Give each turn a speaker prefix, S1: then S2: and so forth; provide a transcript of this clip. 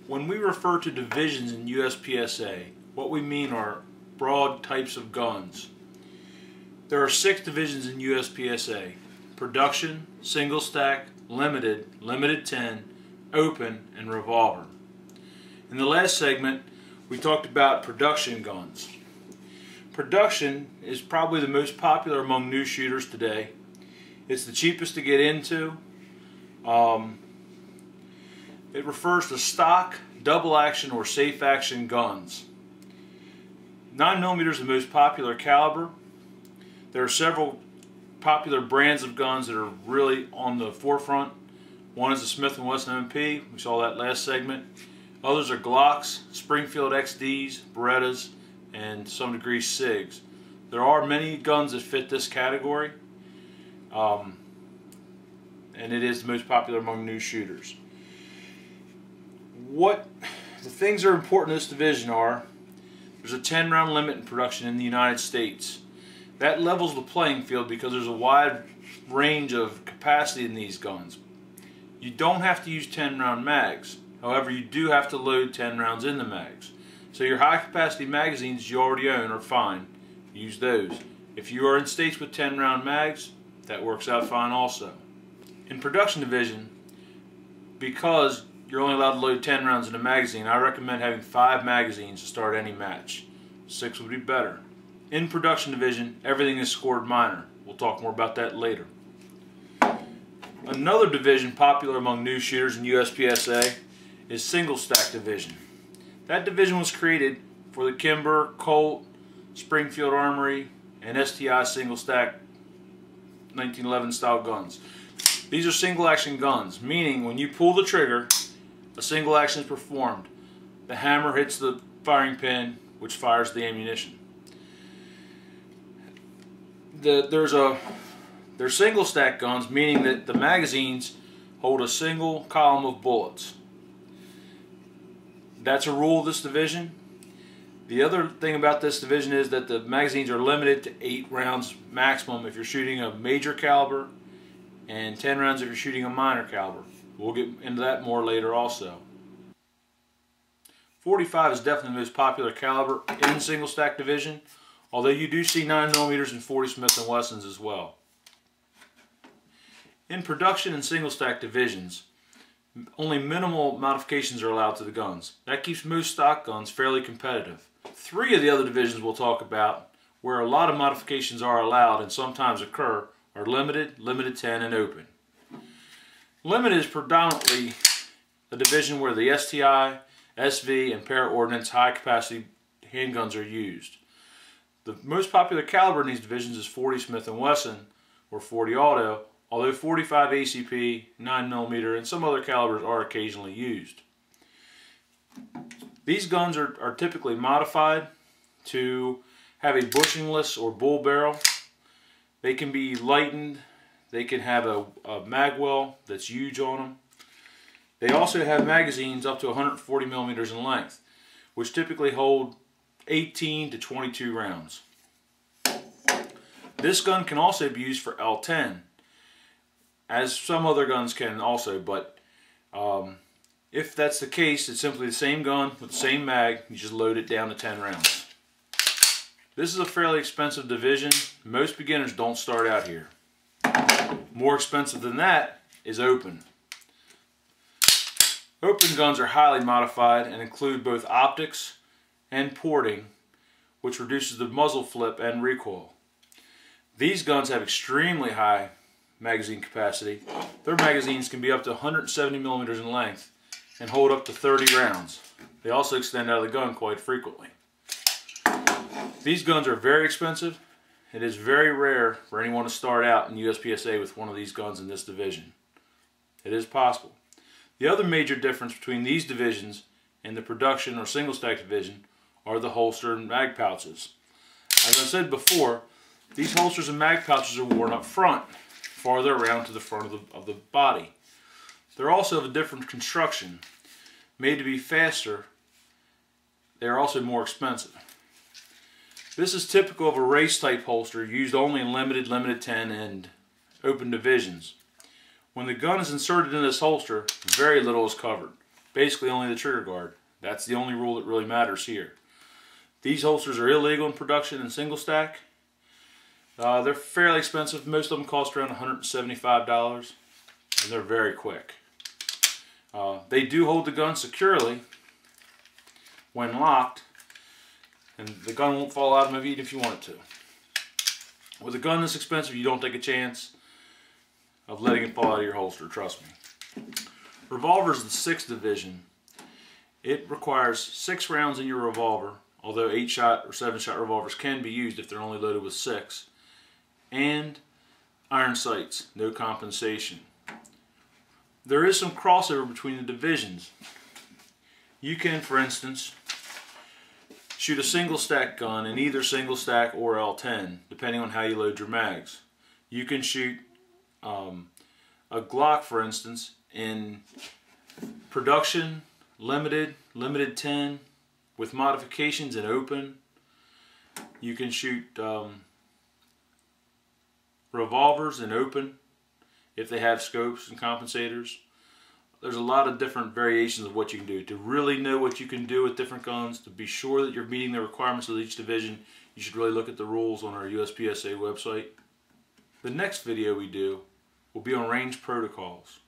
S1: When we refer to divisions in USPSA, what we mean are broad types of guns. There are 6 divisions in USPSA: production, single stack, limited, limited 10, open, and revolver. In the last segment, we talked about production guns. Production is probably the most popular among new shooters today. It's the cheapest to get into. It refers to stock, double action, or safe action guns. 9mm is the most popular caliber. There are several popular brands of guns that are really on the forefront. One is the Smith & Wesson MP. We saw that last segment. Others are Glocks, Springfield XDs, Berettas, and to some degree SIGs. There are many guns that fit this category, and it is the most popular among new shooters. What the things that are important in this division are: there's a 10-round limit in production in the United States. That levels the playing field because there's a wide range of capacity in these guns. You don't have to use 10-round mags. However, you do have to load 10 rounds in the mags. So your high-capacity magazines you already own are fine. Use those. If you are in states with 10-round mags, that works out fine also. In production division, because you're only allowed to load 10 rounds in a magazine, I recommend having 5 magazines to start any match. 6 would be better. In production division, everything is scored minor. We'll talk more about that later. Another division popular among new shooters in USPSA is single stack division. That division was created for the Kimber, Colt, Springfield Armory, and STI single stack 1911 style guns. These are single action guns, meaning when you pull the trigger, a single action is performed. The hammer hits the firing pin, which fires the ammunition. They're single stack guns, meaning that the magazines hold a single column of bullets. That's a rule of this division. The other thing about this division is that the magazines are limited to 8 rounds maximum if you're shooting a major caliber, and 10 rounds if you're shooting a minor caliber. We'll get into that more later also. 45 is definitely the most popular caliber in the single stack division, although you do see 9mm and 40 Smith & Wessons as well. In production and single stack divisions, only minimal modifications are allowed to the guns. That keeps most stock guns fairly competitive. 3 of the other divisions we'll talk about, where a lot of modifications are allowed and sometimes occur, are limited, limited 10, and open. Limited is predominantly a division where the STI, SV, and para-ordnance high-capacity handguns are used. The most popular caliber in these divisions is 40 Smith & Wesson or 40 Auto, although 45 ACP, 9mm, and some other calibers are occasionally used. These guns are typically modified to have a bushingless or bull barrel. They can be lightened. They can have a mag well that's huge on them. They also have magazines up to 140mm in length, which typically hold 18 to 22 rounds. This gun can also be used for L10, as some other guns can also, but if that's the case, it's simply the same gun with the same mag. You just load it down to 10 rounds. This is a fairly expensive division. Most beginners don't start out here. More expensive than that is open. Open guns are highly modified and include both optics and porting, which reduces the muzzle flip and recoil. These guns have extremely high magazine capacity. Their magazines can be up to 170mm in length and hold up to 30 rounds. They also extend out of the gun quite frequently. These guns are very expensive. It is very rare for anyone to start out in USPSA with one of these guns in this division. It is possible. The other major difference between these divisions and the production or single stack division are the holster and mag pouches. As I said before, these holsters and mag pouches are worn up front, farther around to the front of the body. They're also of a different construction. Made to be faster, they are also more expensive. This is typical of a race type holster used only in limited, limited 10, and open divisions. When the gun is inserted in this holster, very little is covered. basically only the trigger guard. That's the only rule that really matters here. These holsters are illegal in production in single stack. They're fairly expensive. Most of them cost around $175, and they're very quick. They do hold the gun securely when locked, and the gun won't fall out of them even if you want it to. With a gun this expensive, you don't take a chance of letting it fall out of your holster, trust me. Revolver is the 6th division. It requires 6 rounds in your revolver, although 8-shot or 7-shot revolvers can be used if they're only loaded with 6. And iron sights, no compensation. There is some crossover between the divisions. You can, for instance, shoot a single stack gun in either single stack or L10, depending on how you load your mags. You can shoot a Glock, for instance, in production, limited 10, with modifications in open. You can shoot revolvers in open if they have scopes and compensators. There's a lot of different variations of what you can do. To really know what you can do with different guns, to be sure that you're meeting the requirements of each division, you should really look at the rules on our USPSA website. The next video we do will be on range protocols.